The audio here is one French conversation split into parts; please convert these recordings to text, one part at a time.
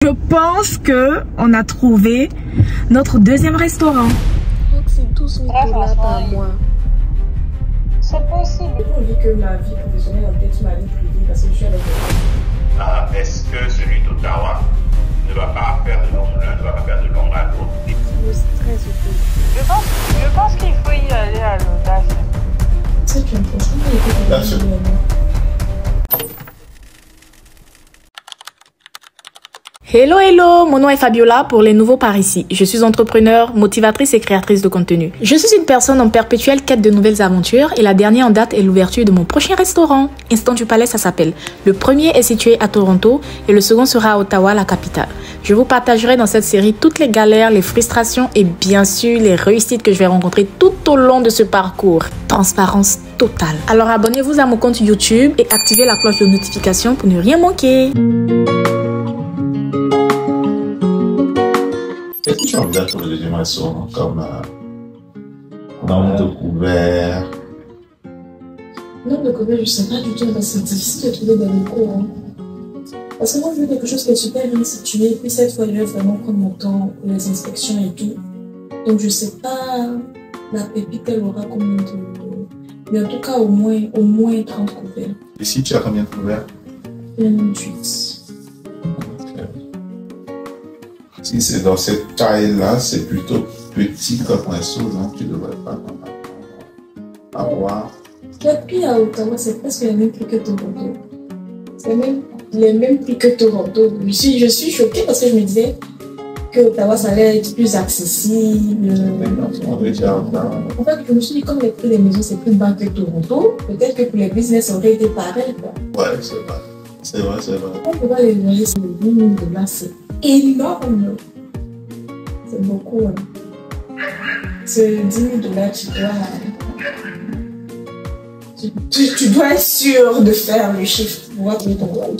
Je pense que on a trouvé notre deuxième restaurant. Donc c'est 12 000 $ par mois. C'est possible. J'ai pas envie que ma vie professionnelle empiète ma vie privée parce que je suis avec elle. Ah, est-ce que celui d'Ottawa ne va pas faire de l'ombre à l'autre? Le stress aussi. Je pense qu'il faut y aller à l'audace. C'est une question. Hello hello, mon nom est Fabiola pour les nouveaux par ici. Je suis entrepreneur, motivatrice et créatrice de contenu. Je suis une personne en perpétuelle quête de nouvelles aventures et la dernière en date est l'ouverture de mon prochain restaurant. Instant du Palais, ça s'appelle. Le premier est situé à Toronto et le second sera à Ottawa, la capitale. Je vous partagerai dans cette série toutes les galères, les frustrations et bien sûr les réussites que je vais rencontrer tout au long de ce parcours. Transparence totale. Alors abonnez-vous à mon compte YouTube et activez la cloche de notification pour ne rien manquer. Qu'est-ce que tu envisages pour le deuxième restaurant comme nombre de couverts? Nombre de couverts, je ne sais pas du tout, parce que c'est difficile de trouver des locaux. Hein. Parce que moi, je veux quelque chose qui est super bien situé, puis cette fois, je vais vraiment prendre mon temps pour les inspections et tout. Donc, je ne sais pas la pépite, elle aura combien de... Mais en tout cas, au moins 30 couverts. Ici, tu as combien de couverts? 28. Si c'est dans cette taille-là, c'est plutôt petit comme resto, donc tu ne devrais pas avoir. Ce qu'il y a de pire à Ottawa, c'est presque les mêmes prix que Toronto. C'est même les mêmes prix que Toronto. Je suis choquée parce que je me disais que Ottawa, ça allait être plus accessible. On veut dire En fait, je me suis dit, comme les prix des maisons, c'est plus bas que Toronto, peut-être que pour les business, ça aurait été pareil. Quoi. Ouais, c'est vrai. C'est vrai, c'est vrai. On peut voir les loyers, c'est 10 000 $, c'est énorme. C'est beaucoup. Hein. C'est 10 000 $, tu dois être sûr de faire le chiffre pour voir ton loyer.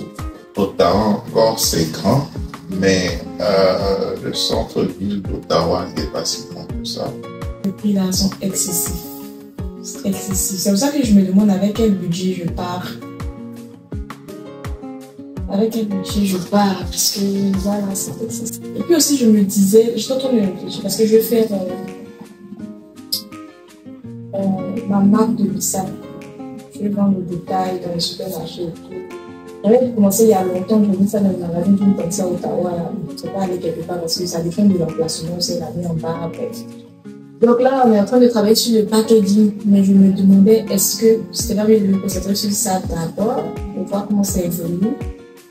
Ottawa, encore, c'est grand, mais le centre-ville d'Ottawa n'est pas si grand que ça. Les prix là sont excessifs. C'est excessif. C'est pour ça que je me demande avec quel budget je pars. Avec quel budget je pars, parce que voilà, c'est excessif. Et puis aussi, je me disais, je suis en train de réfléchir, parce que je vais faire ma marque de Lisa. Je vais vendre le détail dans les supermarchés et tout. J'avais commencé il y a longtemps, je voulais faire dans le magasin d'une comme ça à Ottawa. Je ne sais pas aller quelque part parce que ça dépend de l'emplacement, c'est la vie en bas après. Donc là, on est en train de travailler sur le packaging, mais je me demandais, est-ce que c'était pas mieux de me concentrer sur ça d'abord, pour voir comment ça évolue,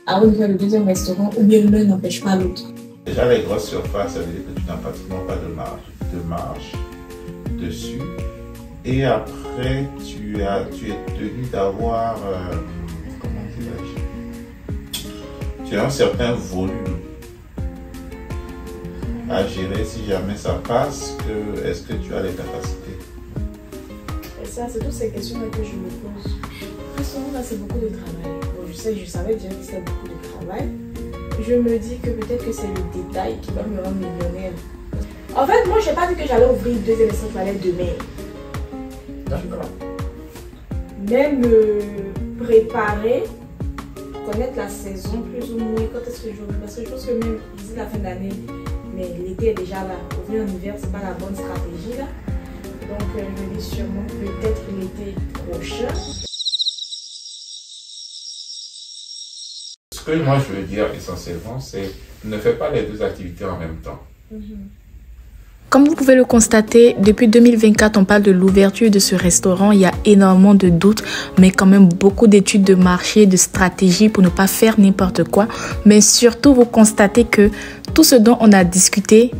avant de faire le deuxième restaurant, ou bien l'un n'empêche pas l'autre. Déjà, les grosses surfaces, ça veut dire que tu n'as pratiquement pas de marge dessus. Et après, tu es tenu d'avoir, comment dirais-je, tu as un certain volume à gérer si jamais ça passe. Est-ce que tu as les capacités? Et ça, c'est toutes ces questions-là que je me pose. Restaurant, là, c'est beaucoup de travail. Bon, je savais déjà que c'était beaucoup de travail. Je me dis que peut-être que c'est le détail qui va me rendre millionnaire. En fait, moi, je n'ai pas dit que j'allais ouvrir 2 restaurants demain. D'accord. Même me préparer, connaître la saison plus ou moins, quand est-ce que j'ouvre. Parce que je pense que même d'ici la fin d'année, mais l'été est déjà là. Ouvrir en hiver, c'est pas la bonne stratégie là. Donc, je me dis sûrement peut-être l'été prochain. Ce que moi je veux dire essentiellement, c'est ne fais pas les deux activités en même temps. Comme vous pouvez le constater, depuis 2024, on parle de l'ouverture de ce restaurant. Il y a énormément de doutes, mais quand même beaucoup d'études de marché, de stratégie pour ne pas faire n'importe quoi. Mais surtout, vous constatez que tout ce dont on a discuté,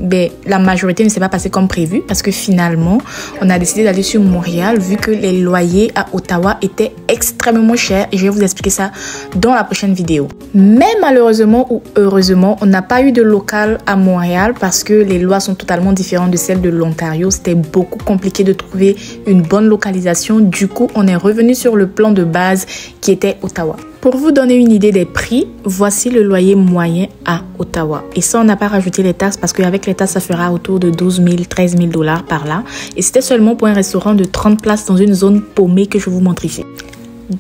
la majorité ne s'est pas passé comme prévu parce que finalement, on a décidé d'aller sur Montréal vu que les loyers à Ottawa étaient extrêmement chers et je vais vous expliquer ça dans la prochaine vidéo. Mais malheureusement ou heureusement, on n'a pas eu de local à Montréal parce que les lois sont totalement différentes de celles de l'Ontario. C'était beaucoup compliqué de trouver une bonne localisation. Du coup, on est revenu sur le plan de base qui était Ottawa. Pour vous donner une idée des prix, voici le loyer moyen à Ottawa. Et ça, on n'a pas rajouté les taxes parce qu'avec les taxes, ça fera autour de 12 000, 13 000 $ par là. Et c'était seulement pour un restaurant de 30 places dans une zone paumée que je vous montre ici.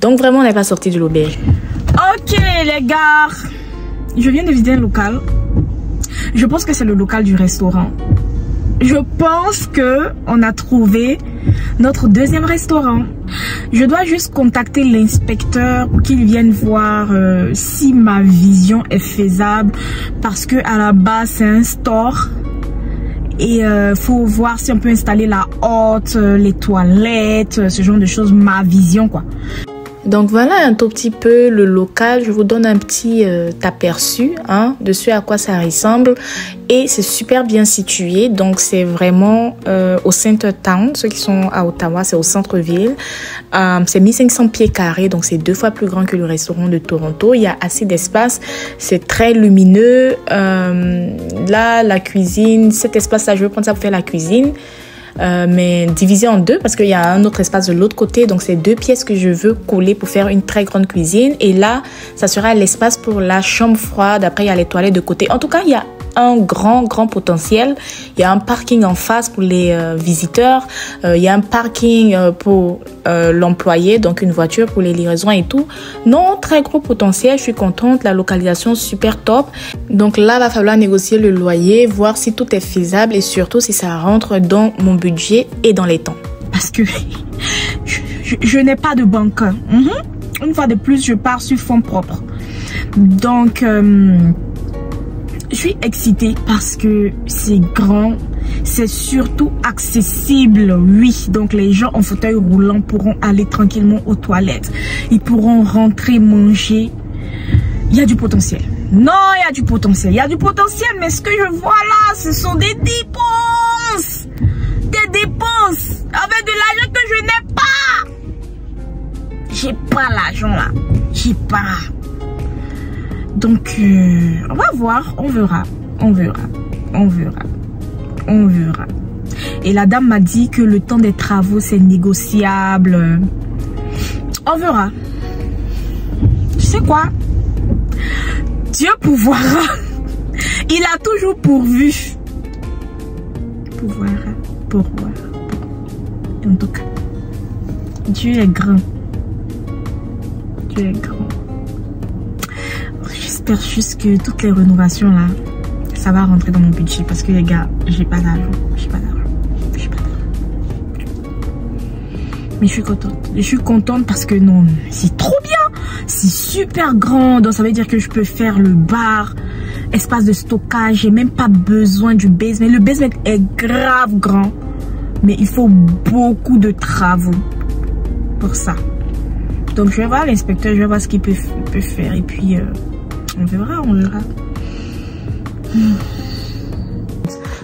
Donc vraiment, on n'est pas sorti de l'auberge. Ok les gars, je viens de visiter un local Je pense que c'est le local du restaurant. Je pense que on a trouvé notre deuxième restaurant. Je dois juste contacter l'inspecteur pour qu'il vienne voir si ma vision est faisable. Parce que à la base, c'est un store. Et faut voir si on peut installer la hotte, les toilettes, ce genre de choses. Ma vision, quoi. Donc voilà un tout petit peu le local. Je vous donne un petit aperçu de ce à quoi ça ressemble. Et c'est super bien situé. Donc c'est vraiment au Centertown. Ceux qui sont à Ottawa, c'est au centre-ville. C'est 1500 pieds carrés. Donc c'est 2 fois plus grand que le restaurant de Toronto. Il y a assez d'espace. C'est très lumineux. Là, la cuisine, cet espace-là, je vais prendre ça pour faire la cuisine. Mais divisé en 2 parce qu'il y a un autre espace de l'autre côté. Donc, c'est 2 pièces que je veux coller pour faire une très grande cuisine. Et là, ça sera l'espace pour la chambre froide. Après, il y a les toilettes de côté. En tout cas, il y a un grand potentiel. Il y a un parking en face pour les visiteurs. Il y a un parking pour l'employé, donc une voiture pour les livraisons et tout. Non, très gros potentiel. Je suis contente. La localisation super top. Donc là, il va falloir négocier le loyer, voir si tout est faisable et surtout si ça rentre dans mon budget et dans les temps. Parce que je n'ai pas de banque. Une fois de plus, je pars sur fonds propres. Donc, je suis excitée parce que c'est grand, c'est surtout accessible, oui. Donc les gens en fauteuil roulant pourront aller tranquillement aux toilettes. Ils pourront rentrer, manger. Il y a du potentiel. Non, il y a du potentiel. Il y a du potentiel, mais ce que je vois là, ce sont des dépenses. Des dépenses avec de l'argent que je n'ai pas. J'ai pas l'argent là. J'ai pas. Donc, on va voir, on verra. Et la dame m'a dit que le temps des travaux, c'est négociable. On verra. Tu sais quoi? Dieu pourvoira. Il a toujours pourvu. Pourvoir. En tout cas, Dieu est grand. J'espère juste que toutes les rénovations là, ça va rentrer dans mon budget parce que les gars, j'ai pas d'argent. Mais je suis contente parce que non, c'est trop bien. C'est super grand. Donc ça veut dire que je peux faire le bar, espace de stockage. J'ai même pas besoin du basement. Le basement est grave grand. Mais il faut beaucoup de travaux pour ça. Donc je vais voir l'inspecteur, je vais voir ce qu'il peut faire. Et puis on verra.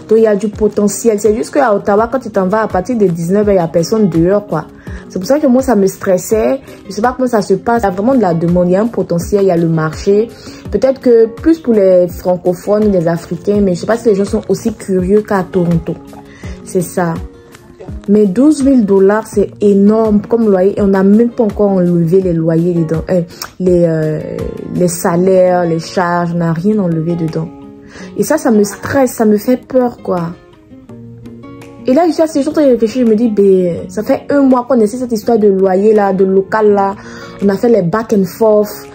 Donc il y a du potentiel. C'est juste qu'à Ottawa, quand tu t'en vas à partir de 19h, il n'y a personne dehors, quoi. C'est pour ça que moi, ça me stressait. Je ne sais pas comment ça se passe. Il y a vraiment de la demande. Il y a un potentiel, il y a le marché. Peut-être que plus pour les francophones, les Africains, mais je ne sais pas si les gens sont aussi curieux qu'à Toronto. C'est ça. Mais 12 000 $, c'est énorme comme loyer. Et on n'a même pas encore enlevé les loyers dedans. Les salaires, les charges, on n'a rien enlevé dedans. Et ça me stresse, ça me fait peur, quoi. Et là, je suis en train de réfléchir, je me dis, ben, ça fait 1 mois qu'on essaie cette histoire de loyer là, de local là. On a fait les back and forth.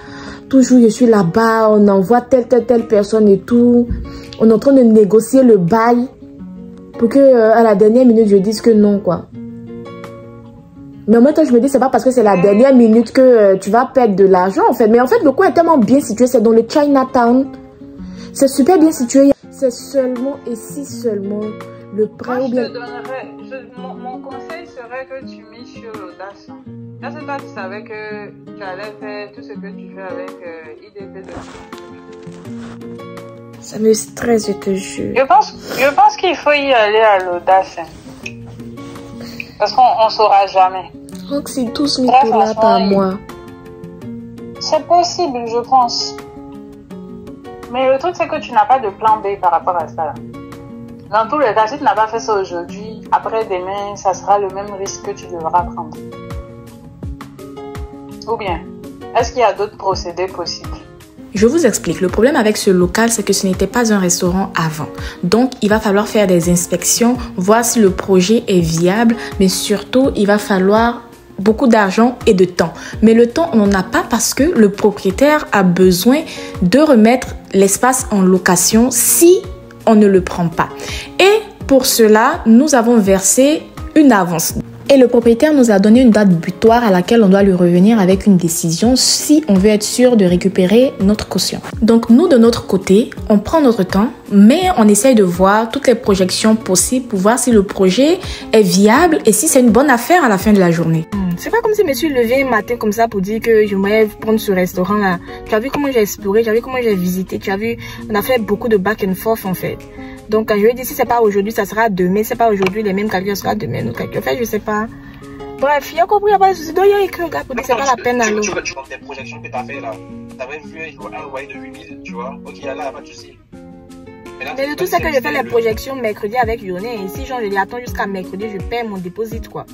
Toujours, je suis là-bas, on envoie telle personne et tout. On est en train de négocier le bail. Pour que à la dernière minute, je dise que non, quoi. Mais en même temps, je me dis, c'est pas parce que c'est la dernière minute que tu vas perdre de l'argent, en fait. Mais en fait, le coin est tellement bien situé, c'est dans le Chinatown. C'est super bien situé. C'est seulement, et si seulement, le prêt ou bien... Mon conseil serait que tu mises sur l'audace. Là, c'est toi, tu savais que tu allais faire tout ce que tu fais avec IDT de... Ça me stresse, je te jure. Je pense qu'il faut y aller à l'audace. Parce qu'on ne saura jamais. Donc, c'est 12 000 $ par mois. C'est possible, je pense. Mais le truc, c'est que tu n'as pas de plan B par rapport à ça. Dans tous les cas, si tu n'as pas fait ça aujourd'hui, après-demain, ça sera le même risque que tu devras prendre. Ou bien, est-ce qu'il y a d'autres procédés possibles? Je vous explique. Le problème avec ce local, c'est que ce n'était pas un restaurant avant. Donc, il va falloir faire des inspections, voir si le projet est viable, mais surtout, il va falloir beaucoup d'argent et de temps. Mais le temps, on n'en a pas parce que le propriétaire a besoin de remettre l'espace en location si on ne le prend pas. Et pour cela, nous avons versé une avance. Et le propriétaire nous a donné une date butoir à laquelle on doit lui revenir avec une décision si on veut être sûr de récupérer notre caution. Donc nous, de notre côté, on prend notre temps, mais on essaye de voir toutes les projections possibles pour voir si le projet est viable et si c'est une bonne affaire à la fin de la journée. C'est pas comme si je me suis levée un matin comme ça pour dire que je voulais prendre ce restaurant-là. Tu as vu comment j'ai exploré, tu as vu comment j'ai visité, tu as vu, on a fait beaucoup de back and forth en fait. Donc, quand je lui ai dit, si c'est pas aujourd'hui, ça sera demain. C'est pas aujourd'hui, les mêmes calculs, ça sera demain. Donc, en fait, je sais pas. Bref, il a compris, il n'y a pas de souci. Donc, il y a écrit, gars, pour dire, c'est pas la peine alors. Tu vois tes projections que tu as fait là. Tu avais vu un loyer de 8000, tu vois. Ok, là, il n'y a pas de souci. Mais le tout, c'est que je fais les projections mercredi avec journée. Et si, genre, je dis, attends jusqu'à mercredi, je perds mon dépôt, quoi.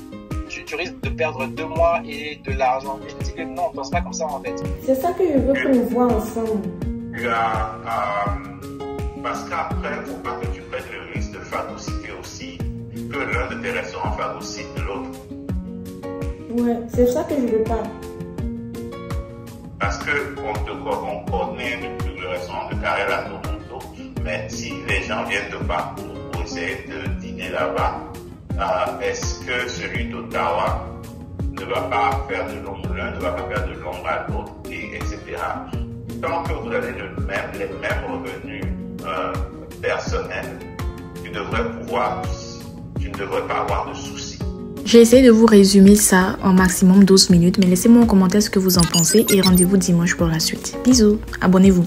Tu risques de perdre 2 mois et de l'argent. Je dis que non, on ne pense pas comme ça en fait. C'est ça que je veux qu'on voit ensemble. Parce qu'après, il ne faut pas que tu prennes le risque de phagocyter aussi, que l'un de tes restaurants phagocyte l'autre. Ouais, c'est ça que je veux pas. Parce qu'on connaît le restaurant de Carrel à Toronto, mais si les gens viennent de partout pour essayer de dîner là-bas, est-ce que celui d'Ottawa ne va pas faire de l'ombre, l'un ne va pas faire de l'ombre à l'autre, etc. Tant que vous avez les mêmes revenus personnels, tu ne devrais pas avoir de soucis. J'ai essayé de vous résumer ça en maximum 12 minutes, mais laissez-moi en commentaire ce que vous en pensez et rendez-vous dimanche pour la suite. Bisous, abonnez-vous.